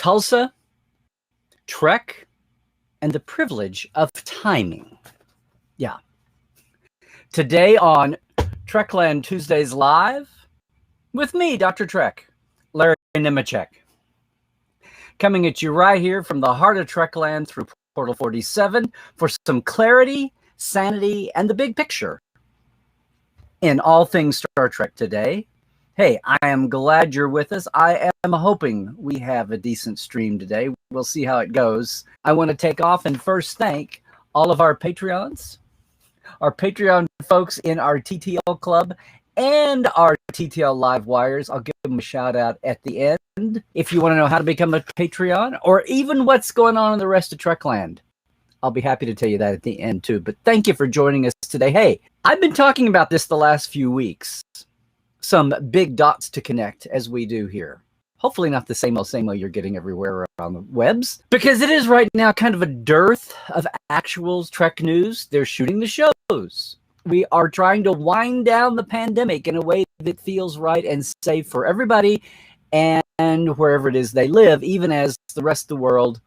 Tulsa, Trek, and the privilege of timing. Yeah. Today on Trekland Tuesdays Live, with me, Dr. Trek, Larry Nemecek. Coming at you right here from the heart of Trekland through Portal 47 for some clarity, sanity, and the big picture in all things Star Trek today. Hey, I am glad you're with us. I am hoping we have a decent stream today. We'll see how it goes. I want to take off and first thank all of our Patreons, our Patreon folks in our TTL club, and our TTL Live Wires. I'll give them a shout out at the end. If you want to know how to become a Patreon or even what's going on in the rest of Trekland, I'll be happy to tell you that at the end too. But thank you for joining us today. Hey, I've been talking about this the last few weeks. Some big dots to connect as we do here. Hopefully not the same old you're getting everywhere around the webs, because it is right now kind of a dearth of actual Trek news. They're shooting the shows. We are trying to wind down the pandemic in a way that feels right and safe for everybody and wherever it is they live, even as the rest of the world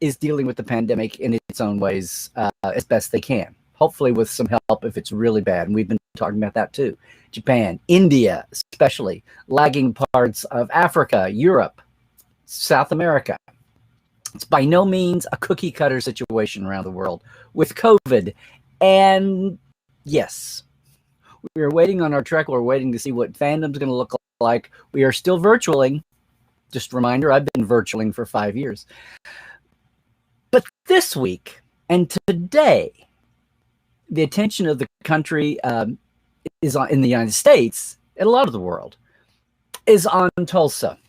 is dealing with the pandemic in its own ways as best they can. Hopefully with some help if it's really bad. And we've been talking about that too. Japan, India, especially lagging parts of Africa, Europe, South America. It's by no means a cookie cutter situation around the world with COVID. And yes, we are waiting on our Trek. We're waiting to see what fandom's going to look like. We are still virtualing. Just a reminder, I've been virtualing for 5 years. But this week and today, the attention of the country is on, in the United States and a lot of the world, is on Tulsa.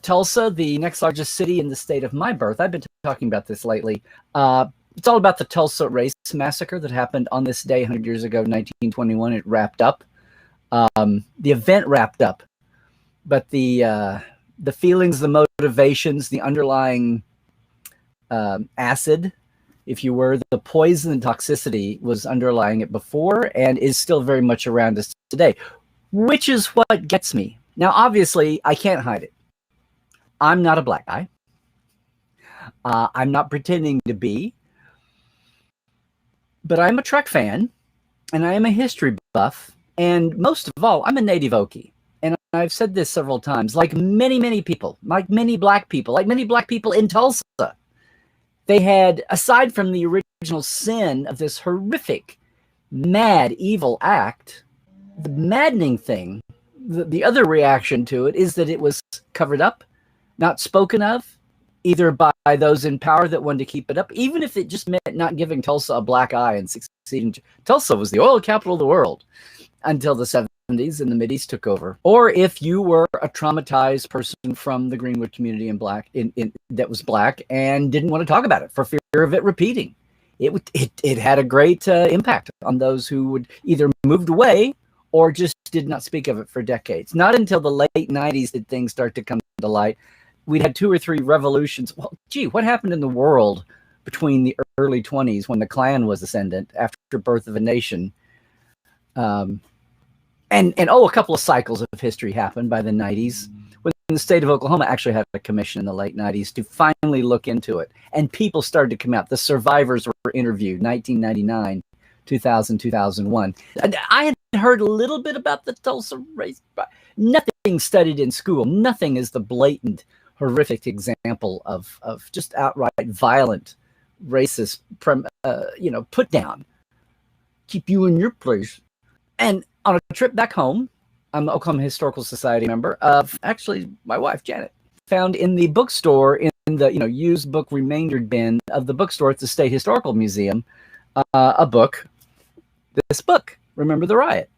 Tulsa, the next largest city in the state of my birth. I've been talking about this lately. It's all about the Tulsa Race Massacre that happened on this day 100 years ago, 1921. It wrapped up. The event wrapped up. But the feelings, the motivations, the underlying acid, if you were, the poison and toxicity was underlying it before and is still very much around us today, which is what gets me. Now, obviously, I can't hide it. I'm not a black guy. I'm not pretending to be. But I'm a Trek fan, and I am a history buff, and most of all, I'm a native Okie. And I've said this several times, like many people, like many black people in Tulsa. They had, aside from the original sin of this horrific, mad, evil act, the maddening thing, the other reaction to it is that it was covered up, not spoken of, either by those in power that wanted to keep it up, even if it just meant not giving Tulsa a black eye and succeeding. Tulsa was the oil capital of the world until the 70s and the Mideast took over. Or if you were a traumatized person from the Greenwood community that was black and didn't want to talk about it for fear of it repeating. It had a great impact on those who would either moved away or just did not speak of it for decades. Not until the late 90s did things start to come to light. We'd had 2 or 3 revolutions. Well, gee, what happened in the world between the early 20s when the Klan was ascendant after Birth of a Nation? And a couple of cycles of history happened by the 90s when the state of Oklahoma actually had a commission in the late 90s to finally look into it. And people started to come out. The survivors were interviewed, 1999, 2000, 2001. And I had heard a little bit about the Tulsa race, but nothing studied in school. Nothing is the blatant, horrific example of just outright violent, racist, put down. Keep you in your place. And on a trip back home, I'm an Oklahoma Historical Society member of actually my wife, Janet, found in the bookstore in the used book remainder bin of the bookstore at the State Historical Museum, a book. This book, Remember the Riot.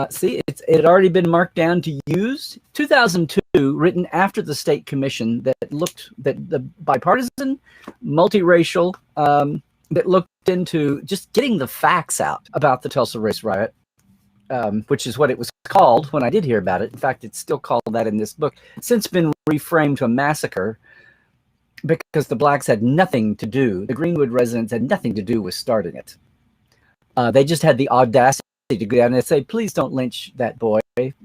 See, it had already been marked down to used. 2002, written after the state commission that the bipartisan, multiracial, that looked into just getting the facts out about the Tulsa Race Riot. Which is what it was called when I did hear about it. In fact, it's still called that in this book. It's since been reframed to a massacre because the blacks had nothing to do, the Greenwood residents had nothing to do with starting it. They just had the audacity to go down and say, please don't lynch that boy.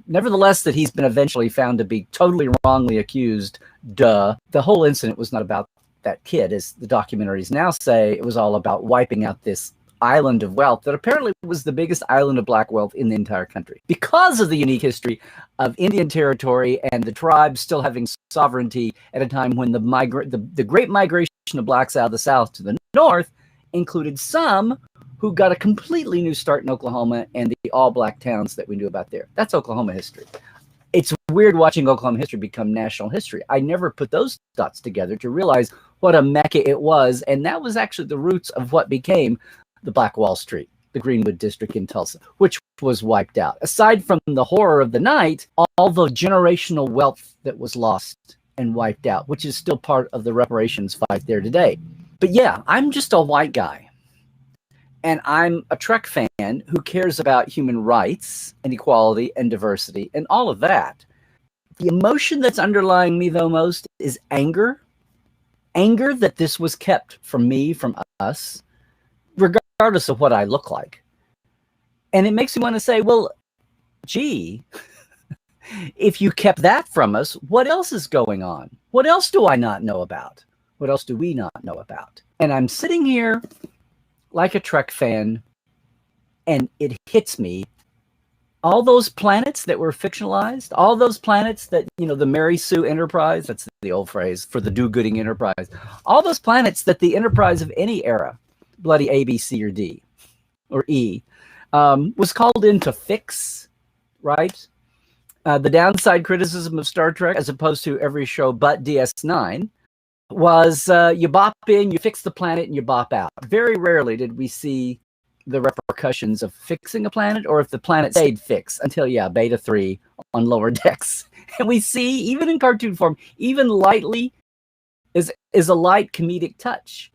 Nevertheless, that he's been eventually found to be totally wrongly accused, Duh. The whole incident was not about that kid, as the documentaries now say. It was all about wiping out this island of wealth that apparently was the biggest island of black wealth in the entire country because of the unique history of Indian territory and the tribes still having sovereignty at a time when the great migration of blacks out of the South to the North included some who got a completely new start in Oklahoma and the all-black towns that we knew about there. That's Oklahoma history. It's weird watching Oklahoma history become national history. I never put those dots together to realize what a mecca it was, and that was actually the roots of what became the Black Wall Street, the Greenwood District in Tulsa, which was wiped out. Aside from the horror of the night, all the generational wealth that was lost and wiped out, which is still part of the reparations fight there today. But yeah, I'm just a white guy. And I'm a Trek fan who cares about human rights and equality and diversity and all of that. The emotion that's underlying me, though, most is anger. Anger that this was kept from me, from us, regardless of what I look like. And it makes me want to say, well, gee, if you kept that from us, what else is going on? What else do I not know about? What else do we not know about? And I'm sitting here like a Trek fan, and it hits me. All those planets that were fictionalized, all those planets that, the Mary Sue Enterprise, that's the old phrase for the do-gooding Enterprise, all those planets that the Enterprise of any era, bloody A, B, C, or D, or E, was called in to fix, right? The downside criticism of Star Trek, as opposed to every show but DS9, was you bop in, you fix the planet, and you bop out. Very rarely did we see the repercussions of fixing a planet, or if the planet stayed fixed until, Beta 3 on lower decks. And we see, even in cartoon form, even lightly, is a light comedic touch.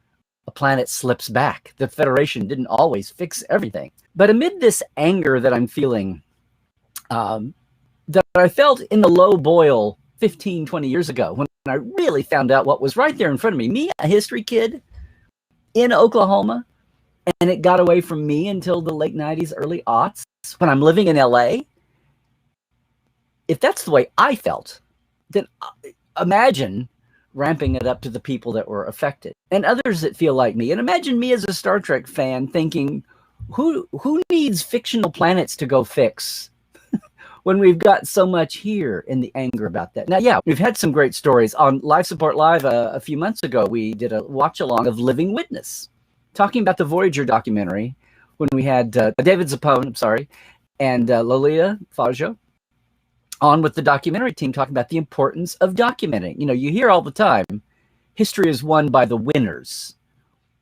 A planet slips back. The Federation didn't always fix everything. But amid this anger that I'm feeling, that I felt in the low boil 15, 20 years ago, when I really found out what was right there in front of me. Me, a history kid in Oklahoma, and it got away from me until the late 90s, early aughts, when I'm living in LA. If that's the way I felt, then imagine ramping it up to the people that were affected and others that feel like me. And imagine me as a Star Trek fan thinking, who needs fictional planets to go fix when we've got so much here in the anger about that? Now, we've had some great stories. On Life Support Live a few months ago, we did a watch-along of Living Witness, talking about the Voyager documentary, when we had David Zappone, and Lolita Faggio on with the documentary team, talking about the importance of documenting. You hear all the time, history is won by the winners.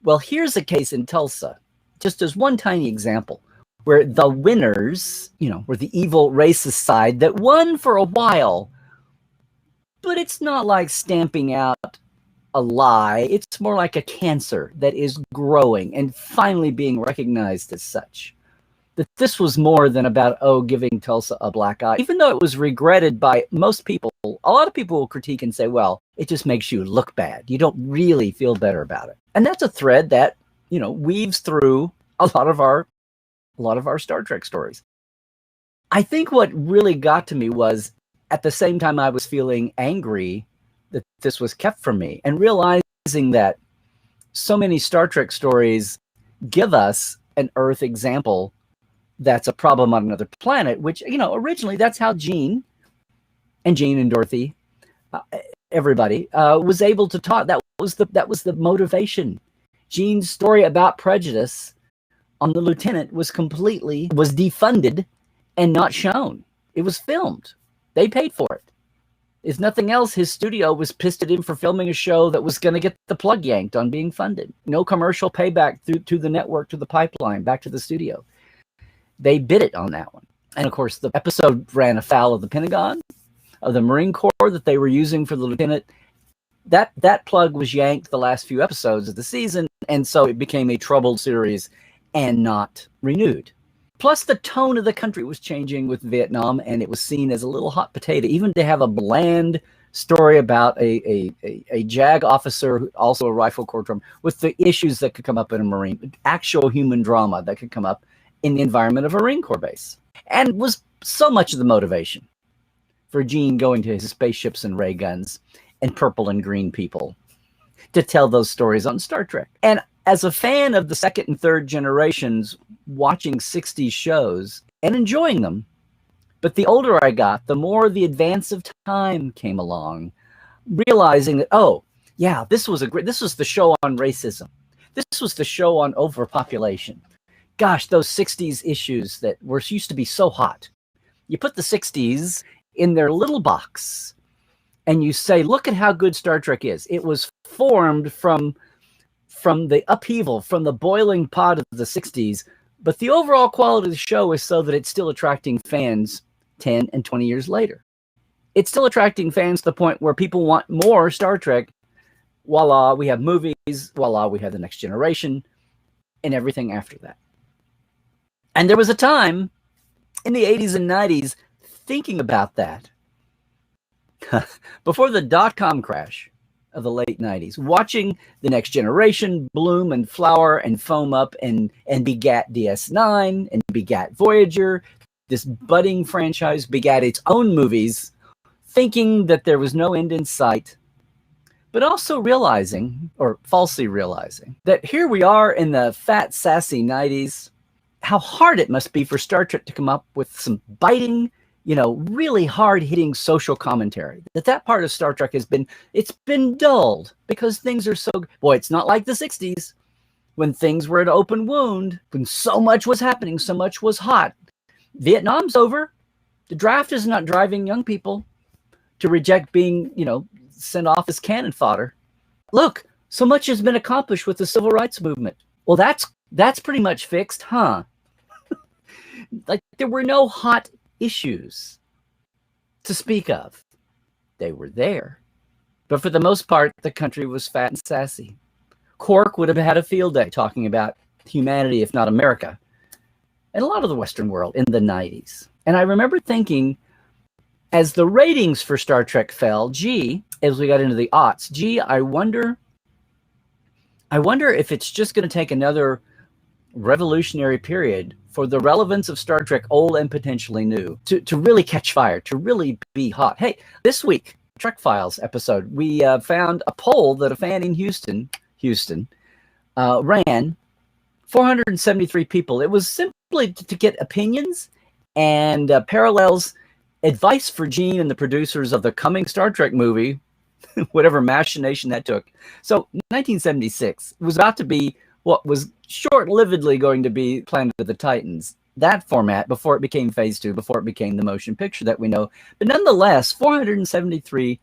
Well, here's a case in Tulsa, just as one tiny example, where the winners, were the evil racist side that won for a while. But it's not like stamping out a lie. It's more like a cancer that is growing and finally being recognized as such. That this was more than about, giving Tulsa a black eye. Even though it was regretted by most people, a lot of people will critique and say, well, it just makes you look bad. You don't really feel better about it. And that's a thread that, weaves through a lot of our Star Trek stories. I think what really got to me was, at the same time I was feeling angry that this was kept from me, and realizing that so many Star Trek stories give us an Earth example that's a problem on another planet, which, originally that's how Gene and Dorothy, everybody, was able to talk. That was the motivation. Gene's story about prejudice on the lieutenant was defunded and not shown. It was filmed. They paid for it. If nothing else, his studio was pissed at him for filming a show that was going to get the plug yanked on being funded. No commercial payback to the network, to the pipeline, back to the studio. They bid it on that one. And of course, the episode ran afoul of the Pentagon, of the Marine Corps that they were using for the lieutenant. That plug was yanked the last few episodes of the season, and so it became a troubled series and not renewed. Plus, the tone of the country was changing with Vietnam, and it was seen as a little hot potato. Even to have a bland story about a JAG officer, also a Rifle Corps drummer, with the issues that could come up in a Marine, actual human drama that could come up in the environment of a Marine Corps base, and was so much of the motivation for Gene going to his spaceships and ray guns and purple and green people to tell those stories on Star Trek. And as a fan of the second and third generations, watching 60s shows and enjoying them, but the older I got, the more the advance of time came along, realizing that, oh, yeah, this was the show on racism. This was the show on overpopulation. Gosh, those 60s issues that used to be so hot. You put the 60s in their little box and you say, look at how good Star Trek is. It was formed from the upheaval, from the boiling pot of the 60s, but the overall quality of the show is so that it's still attracting fans 10 and 20 years later. It's still attracting fans to the point where people want more Star Trek. Voila, we have movies. Voila, we have The Next Generation and everything after that. And there was a time in the 80s and 90s thinking about that. Before the dot-com crash of the late 90s, watching The Next Generation bloom and flower and foam up and begat DS9 and begat Voyager. This budding franchise begat its own movies, thinking that there was no end in sight, but also realizing, or falsely realizing, that here we are in the fat, sassy 90s, how hard it must be for Star Trek to come up with some biting, really hard-hitting social commentary. That part of Star Trek it's been dulled because things are so, boy, it's not like the 60s when things were an open wound, when so much was happening, so much was hot. Vietnam's over. The draft is not driving young people to reject being, sent off as cannon fodder. Look, so much has been accomplished with the civil rights movement. Well, that's pretty much fixed, huh? Like there were no hot issues to speak of. They were there. But for the most part, the country was fat and sassy. Quark would have had a field day talking about humanity, if not America, and a lot of the Western world in the 90s. And I remember thinking, as the ratings for Star Trek fell, as we got into the aughts, I wonder if it's just going to take another revolutionary period for the relevance of Star Trek, old and potentially new, to really catch fire, to really be hot. Hey, this week, Trek Files episode, we found a poll that a fan in Houston ran. 473 people. It was simply to get opinions and parallels, advice for Gene and the producers of the coming Star Trek movie, whatever machination that took. So 1976 was about to be what was short-livedly going to be Planet of the Titans. That format before it became Phase 2, before it became the motion picture that we know. But nonetheless, 473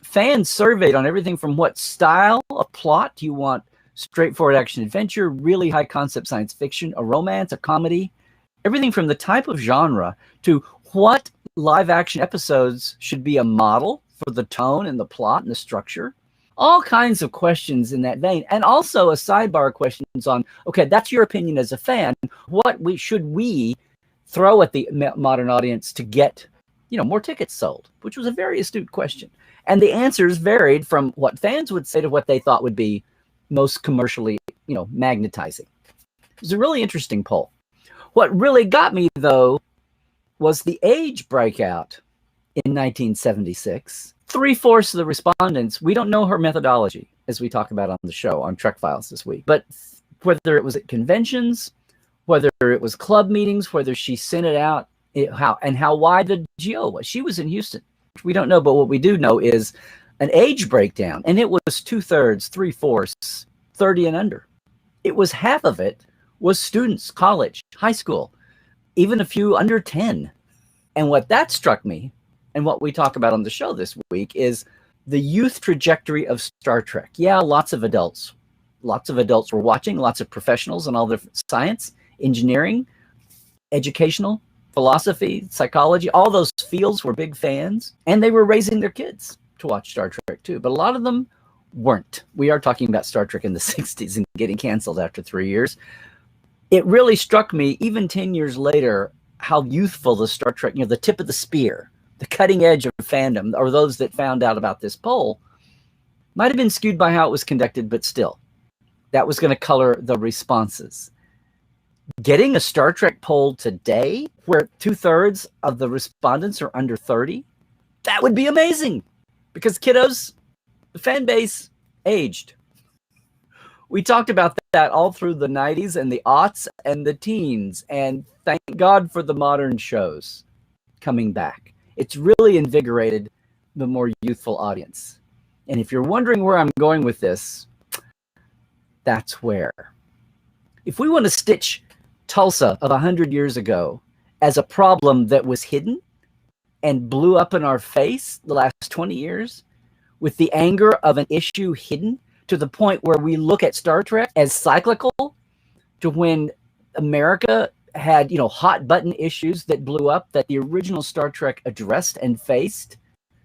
fans surveyed on everything from what style of plot do you want, straightforward action adventure, really high concept science fiction, a romance, a comedy, everything from the type of genre to what live action episodes should be a model for the tone and the plot and the structure. All kinds of questions in that vein. And also a sidebar questions on, okay, that's your opinion as a fan. What should we throw at the modern audience to get, more tickets sold, which was a very astute question. And the answers varied from what fans would say to what they thought would be most commercially, magnetizing. It was a really interesting poll. What really got me, though, was the age breakout in 1976. 3/4 of the respondents, we don't know her methodology, as we talk about on the show, on Trek Files this week. But whether it was at conventions, whether it was club meetings, whether she sent it out, how wide the geo was. She was in Houston. We don't know, but what we do know is an age breakdown, and it was 2/3, 3/4, 30 and under. It was half of it was students, college, high school, even a few under 10. And what that struck me, and what we talk about on the show this week, is the youth trajectory of Star Trek. Yeah, lots of adults were watching, lots of professionals in all the science, engineering, educational, philosophy, psychology, all those fields were big fans, and they were raising their kids to watch Star Trek too. But a lot of them weren't. We are talking about Star Trek in the 60s and getting canceled after 3 years. It really struck me, even 10 years later, how youthful the Star Trek, the tip of the spear, the cutting edge of fandom, or those that found out about this poll, might have been skewed by how it was conducted, but still, that was going to color the responses. Getting a Star Trek poll today, where 2/3 of the respondents are under 30, that would be amazing. Because kiddos, The fan base aged. We talked about that all through the 90s and the aughts and the teens. And thank God for the modern shows coming back. It's really invigorated the more youthful audience. And if you're wondering where I'm going with this, that's where. If we want to stitch Tulsa of 100 years ago as a problem that was hidden and blew up in our face the last 20 years, with the anger of an issue hidden to the point where we look at Star Trek as cyclical, to when America had, hot button issues that blew up that the original Star Trek addressed and faced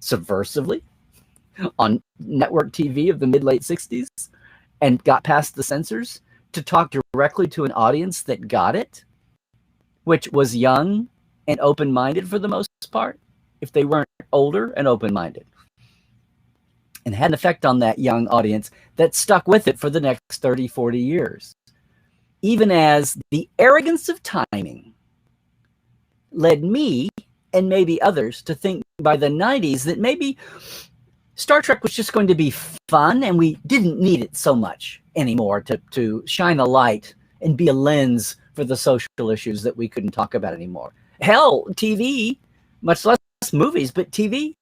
subversively on network TV of the mid-late 60s and got past the censors to talk directly to an audience that got it, which was young and open-minded for the most part, if they weren't older and open-minded. And had an effect on that young audience that stuck with it for the next 30, 40 years. Even as the arrogance of timing led me and maybe others to think by the 90s that maybe Star Trek was just going to be fun and we didn't need it so much anymore to shine a light and be a lens for the social issues that we couldn't talk about anymore. Hell, TV, much less movies, but TV,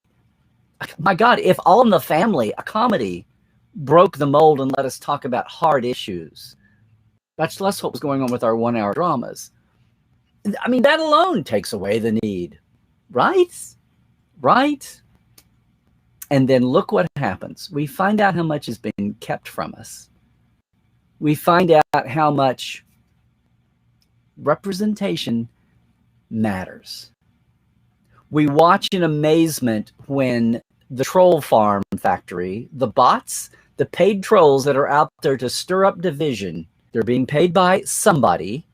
my God, if All in the Family, a comedy, broke the mold and let us talk about hard issues, much less what was going on with our 1-hour dramas. I mean, that alone takes away the need, right? Right? And then look what happens. We find out how much has been kept from us. We find out how much representation matters. We watch in amazement when the troll farm factory, the bots, the paid trolls that are out there to stir up division, they're being paid by somebody.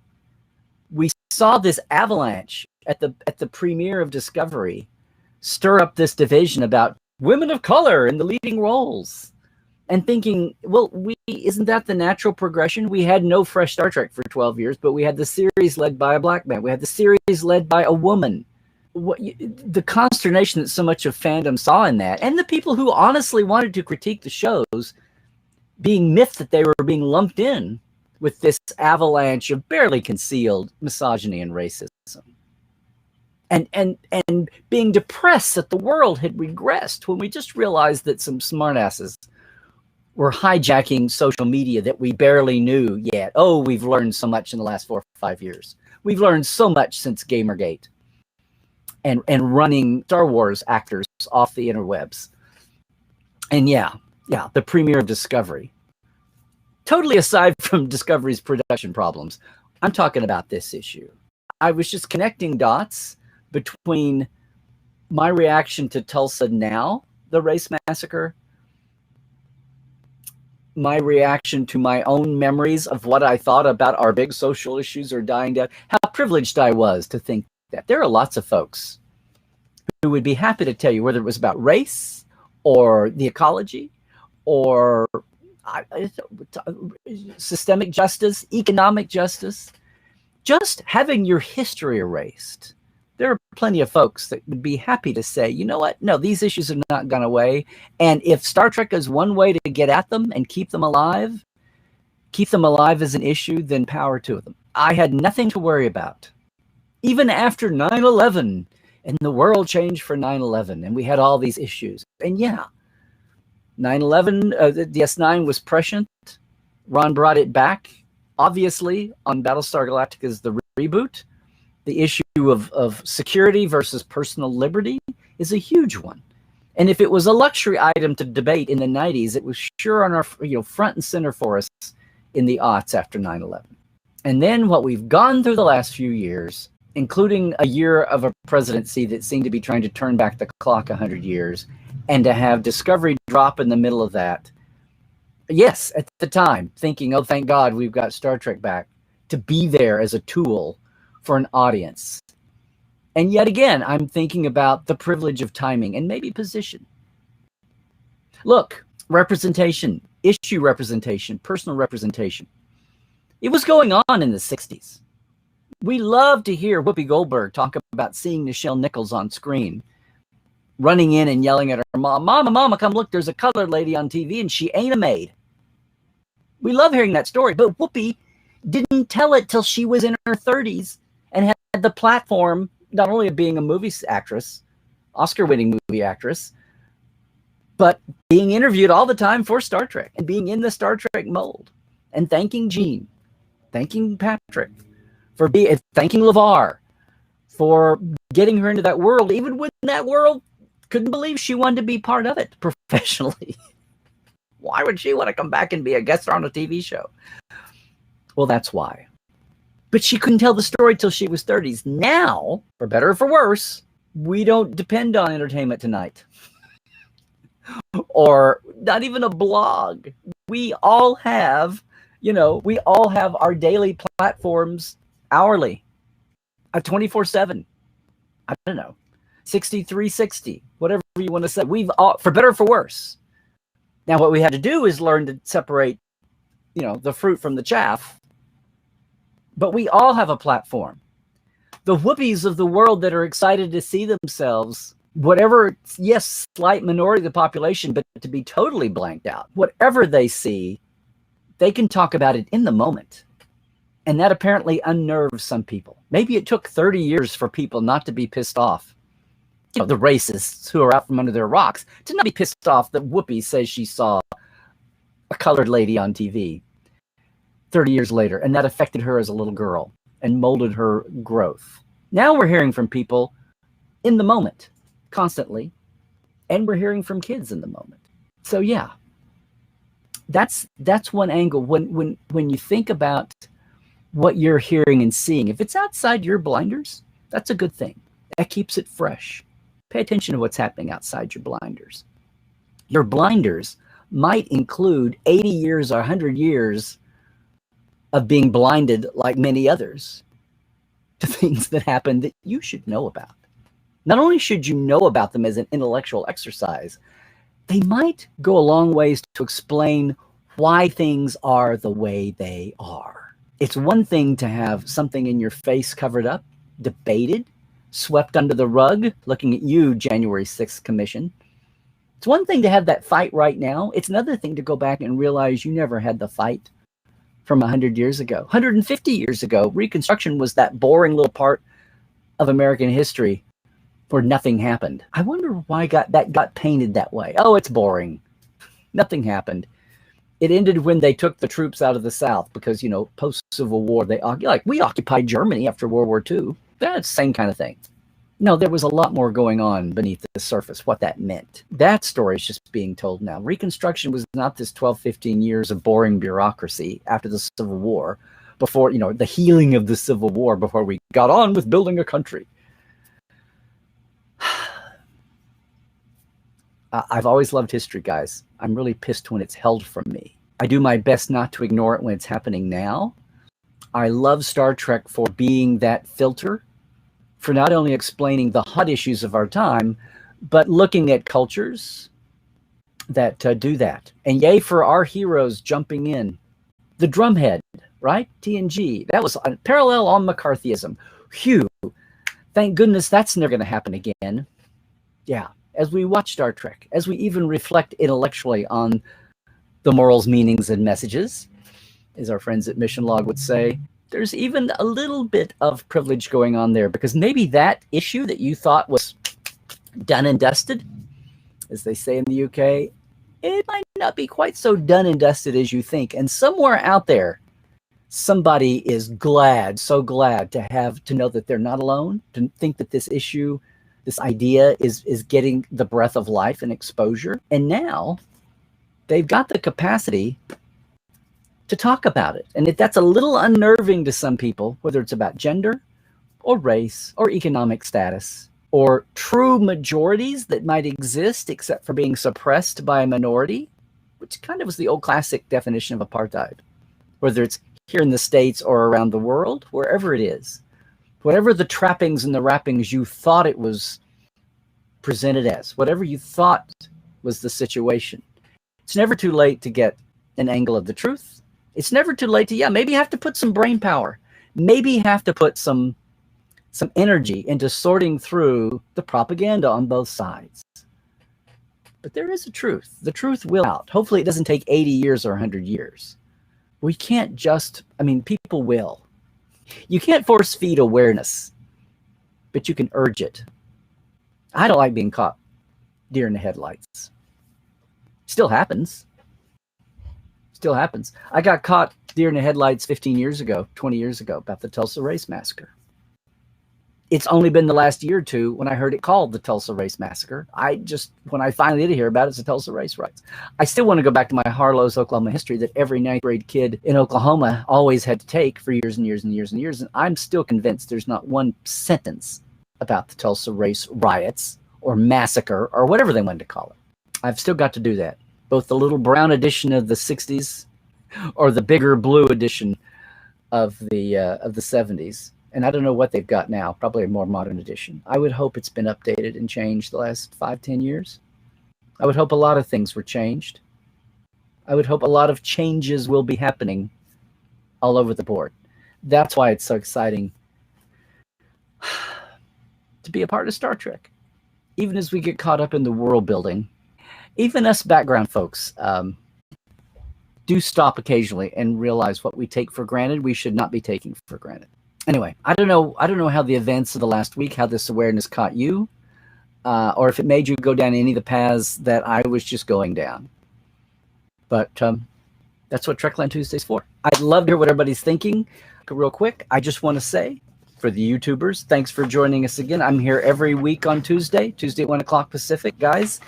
We saw this avalanche at the premiere of Discovery stir up this division about women of color in the leading roles, and thinking, well, isn't that the natural progression? We had no fresh Star Trek for 12 years, but we had the series led by a black man. We had the series led by a woman. The consternation that so much of fandom saw in that, and the people who honestly wanted to critique the shows being miffed that they were being lumped in with this avalanche of barely concealed misogyny and racism. And being depressed that the world had regressed when we just realized that some smartasses were hijacking social media that we barely knew yet. Oh, we've learned so much in the last 4 or 5 years. We've learned so much since Gamergate and running Star Wars actors off the interwebs. And yeah, the premiere of Discovery. Totally aside from Discovery's production problems, I'm talking about this issue. I was just connecting dots between my reaction to Tulsa now, the race massacre, my reaction to my own memories of what I thought about our big social issues are dying down, how privileged I was to think that. There are lots of folks who would be happy to tell you, whether it was about race or the ecology or systemic justice, economic justice, just having your history erased. There are plenty of folks that would be happy to say, you know what? No, these issues have not gone away. And if Star Trek is one way to get at them and keep them alive as an issue, then power to them. I had nothing to worry about. Even after 9/11, and the world changed for 9/11, and we had all these issues. And yeah, 9/11, the DS9 was prescient. Ron brought it back, obviously, on Battlestar Galactica's The Reboot. The issue of security versus personal liberty is a huge one. And if it was a luxury item to debate in the 90s, it was sure on our front and center for us in the aughts after 9/11. And then what we've gone through the last few years, including a year of a presidency that seemed to be trying to turn back the clock 100 years, and to have Discovery drop in the middle of that. Yes, at the time, thinking, oh, thank God we've got Star Trek back, to be there as a tool for an audience. And yet again, I'm thinking about the privilege of timing and maybe position. Look, representation, issue representation, personal representation. It was going on in the 60s. We love to hear Whoopi Goldberg talk about seeing Nichelle Nichols on screen running in and yelling at her mom, "Mama, mama, come look, there's a colored lady on TV and she ain't a maid." We love hearing that story, but Whoopi didn't tell it till she was in her 30s and had the platform not only of being a movie actress, Oscar-winning movie actress, but being interviewed all the time for Star Trek and being in the Star Trek mold and thanking Gene, thanking Patrick, thanking LeVar for getting her into that world, even when that world couldn't believe she wanted to be part of it professionally. Why would she want to come back and be a guest star on a TV show? Well, that's why. But she couldn't tell the story till she was 30s. Now, for better or for worse, we don't depend on Entertainment Tonight or not even a blog. We all have, we all have our daily platforms hourly, 24/7. I don't know, 6360, whatever you want to say. We've all, for better or for worse. Now, what we had to do is learn to separate, the fruit from the chaff. But we all have a platform. The Whoopies of the world that are excited to see themselves, whatever, yes, slight minority of the population, but to be totally blanked out. Whatever they see, they can talk about it in the moment. And that apparently unnerves some people. Maybe it took 30 years for people not to be pissed off. The racists who are out from under their rocks to not be pissed off that Whoopi says she saw a colored lady on TV 30 years later, and that affected her as a little girl and molded her growth. Now we're hearing from people in the moment, constantly, and we're hearing from kids in the moment. So yeah, that's one angle. When you think about what you're hearing and seeing, if it's outside your blinders, that's a good thing. That keeps it fresh. Pay attention to what's happening outside your blinders. Your blinders might include 80 years or 100 years of being blinded, like many others, to things that happen that you should know about. Not only should you know about them as an intellectual exercise, they might go a long ways to explain why things are the way they are. It's one thing to have something in your face covered up, debated, swept under the rug, looking at you, January 6th Commission. It's one thing to have that fight right now. It's another thing to go back and realize you never had the fight from 100 years ago. 150 years ago, Reconstruction was that boring little part of American history where nothing happened. I wonder why that got painted that way. Oh, it's boring. Nothing happened. It ended when they took the troops out of the South because, post-Civil War, we occupied Germany after World War II. That's the same kind of thing. No, there was a lot more going on beneath the surface, what that meant. That story is just being told now. Reconstruction was not this 12, 15 years of boring bureaucracy after the Civil War, before, the healing of the Civil War, before we got on with building a country. I've always loved history, guys. I'm really pissed when it's held from me. I do my best not to ignore it when it's happening now. I love Star Trek for being that filter, for not only explaining the hot issues of our time, but looking at cultures that do that. And yay for our heroes jumping in. The drumhead, right? TNG. That was a parallel on McCarthyism. Phew. Thank goodness that's never going to happen again. Yeah. As we watch Star Trek, as we even reflect intellectually on the morals, meanings, and messages, as our friends at Mission Log would say, there's even a little bit of privilege going on there, because maybe that issue that you thought was done and dusted, as they say in the UK, it might not be quite so done and dusted as you think. And somewhere out there, somebody is so glad to know that they're not alone, to think that this issue, this idea is getting the breath of life and exposure. And now they've got the capacity to talk about it. And if that's a little unnerving to some people, whether it's about gender or race or economic status or true majorities that might exist except for being suppressed by a minority, which kind of was the old classic definition of apartheid, whether it's here in the States or around the world, wherever it is, whatever the trappings and the wrappings you thought it was presented as, whatever you thought was the situation, it's never too late to get an angle of the truth. It's never too late to, maybe have to put some brain power. Maybe have to put some some energy into sorting through the propaganda on both sides. But there is a truth. The truth will out. Hopefully it doesn't take 80 years or 100 years. We can't just, people will. You can't force feed awareness, but you can urge it. I don't like being caught deer in the headlights. Still happens. Still happens. I got caught deer in the headlights 15 years ago, 20 years ago, about the Tulsa Race Massacre. It's only been the last year or two when I heard it called the Tulsa Race Massacre. When I finally did hear about it, it's the Tulsa Race Riots. I still want to go back to my Harlow's Oklahoma history that every ninth grade kid in Oklahoma always had to take for years and years and years and years. And I'm still convinced there's not one sentence about the Tulsa Race Riots or Massacre or whatever they wanted to call it. I've still got to do that. Both the little brown edition of the 60s or the bigger blue edition of the 70s. And I don't know what they've got now, probably a more modern edition. I would hope it's been updated and changed the last 5-10 years. I would hope a lot of things were changed. I would hope a lot of changes will be happening all over the board. That's why it's so exciting to be a part of Star Trek. Even as we get caught up in the world building, even us background folks do stop occasionally and realize what we take for granted, we should not be taking for granted. Anyway, I don't know how the events of the last week, how this awareness caught you, or if it made you go down any of the paths that I was just going down. But that's what Trekland Tuesday's for. I'd love to hear what everybody's thinking. Real quick, I just want to say, for the YouTubers, thanks for joining us again. I'm here every week on Tuesday at 1 o'clock Pacific, guys.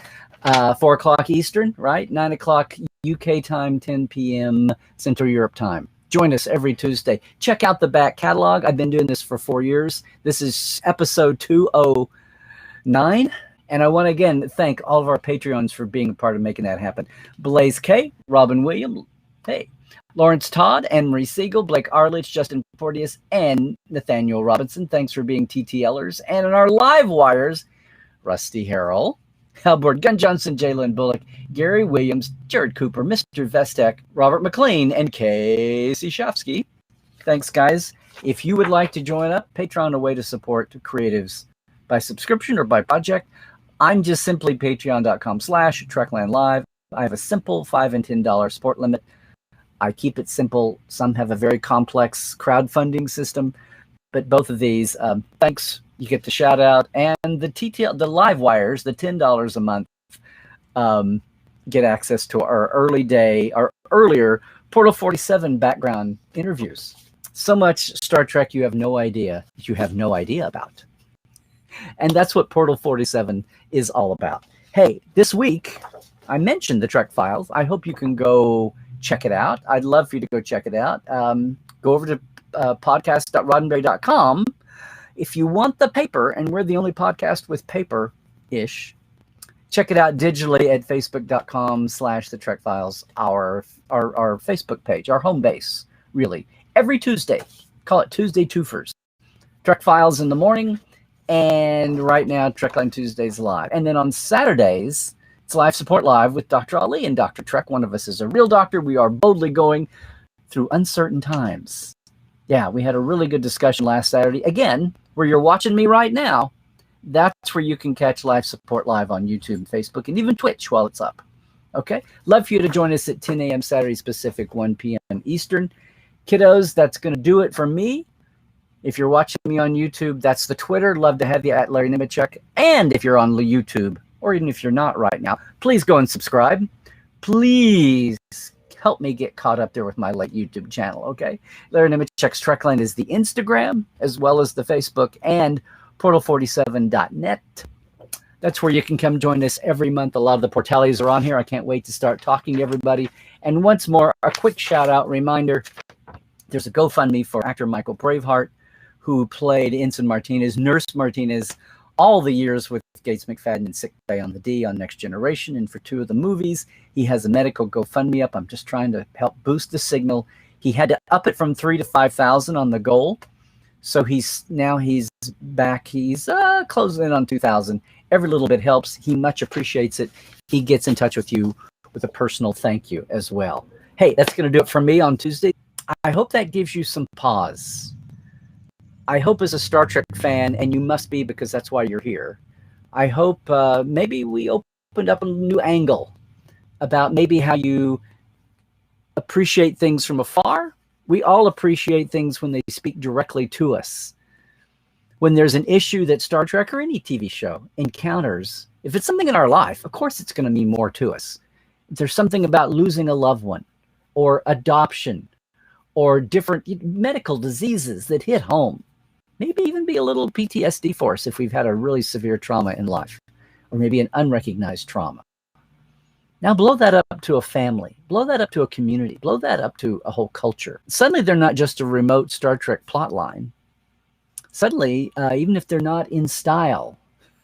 4 o'clock Eastern, right? 9 o'clock UK time, 10 p.m. Central Europe time. Join us every Tuesday. Check out the back catalog. I've been doing this for 4 years. This is episode 209. And I want to again thank all of our Patreons for being a part of making that happen. Blaze K, Robin William, hey, Lawrence Todd, Anne-Marie Siegel, Blake Arledge, Justin Porteous, and Nathaniel Robinson. Thanks for being TTLers. And in our live wires, Rusty Harrell, Halbert Gun Johnson, Jalen Bullock, Gary Williams, Jared Cooper, Mr. Vestek, Robert McLean, and Casey Shafsky. Thanks, guys. If you would like to join up, Patreon, a way to support creatives by subscription or by project. I'm just simply patreon.com/TreklandLive. I have a simple $5 and $10 support limit. I keep it simple. Some have a very complex crowdfunding system, but both of these, thanks. You get the shout out and the live wires, the $10 a month, get access to our earlier Portal 47 background interviews. So much Star Trek you have no idea about. And that's what Portal 47 is all about. Hey, this week I mentioned the Trek Files. I hope you can go check it out. I'd love for you to go check it out. Go over to podcast.roddenberry.com. If you want the paper, and we're the only podcast with paper-ish, check it out digitally at facebook.com/the Trek Files, our Facebook page, our home base, really. Every Tuesday, call it Tuesday Twofers. Trek Files in the morning, and right now, Trekland Tuesdays live. And then on Saturdays, it's Live Support Live with Dr. Ali and Dr. Trek. One of us is a real doctor. We are boldly going through uncertain times. Yeah, we had a really good discussion last Saturday. Again, where you're watching me right now, that's where you can catch Live Support Live on YouTube, Facebook, and even Twitch while it's up. Okay? Love for you to join us at 10 a.m. Saturday Pacific, 1 p.m. Eastern. Kiddos, that's going to do it for me. If you're watching me on YouTube, that's the Twitter. Love to have you at Larry Nemecek. And if you're on YouTube, or even if you're not right now, please go and subscribe. Please help me get caught up there with my YouTube channel, okay? Larry Nemecek's Trekland is the Instagram, as well as the Facebook, and portal47.net. That's where you can come join us every month. A lot of the Portalies are on here. I can't wait to start talking to everybody. And once more, a quick shout-out reminder. There's a GoFundMe for actor Michael Braveheart, who played Ensign Martinez, Nurse Martinez, all the years with Gates McFadden and Sick Bay on the D on Next Generation. And for 2 of the movies, he has a medical GoFundMe up. I'm just trying to help boost the signal. He had to up it from 3,000 to 5,000 on the goal. So he's back. He's closing in on 2,000. Every little bit helps. He much appreciates it. He gets in touch with you with a personal thank you as well. Hey, that's going to do it for me on Tuesday. I hope that gives you some pause. I hope as a Star Trek fan, and you must be because that's why you're here, I hope maybe we opened up a new angle about maybe how you appreciate things from afar. We all appreciate things when they speak directly to us. When there's an issue that Star Trek or any TV show encounters, if it's something in our life, of course it's going to mean more to us. If there's something about losing a loved one or adoption or different medical diseases that hit home, maybe even be a little PTSD for us if we've had a really severe trauma in life, or maybe an unrecognized trauma. Now blow that up to a family, blow that up to a community, blow that up to a whole culture. Suddenly they're not just a remote Star Trek plotline. Suddenly, even if they're not in style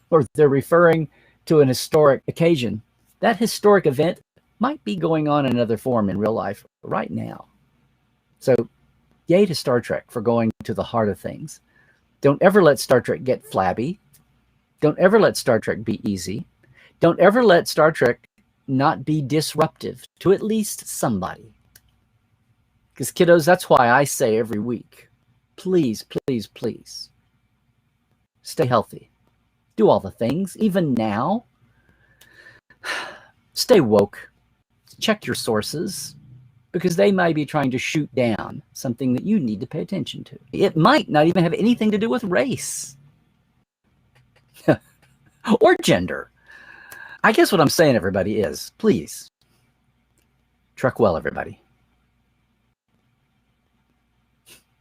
or they're referring to an historic occasion, that historic event might be going on in another form in real life right now. So yay to Star Trek for going to the heart of things. Don't ever let Star Trek get flabby. Don't ever let Star Trek be easy. Don't ever let Star Trek not be disruptive to at least somebody. Because kiddos, that's why I say every week, please, please, please, stay healthy. Do all the things, even now. Stay woke. Check your sources, because they might be trying to shoot down something that you need to pay attention to. It might not even have anything to do with race or gender. I guess what I'm saying, everybody, is please, trek well, everybody.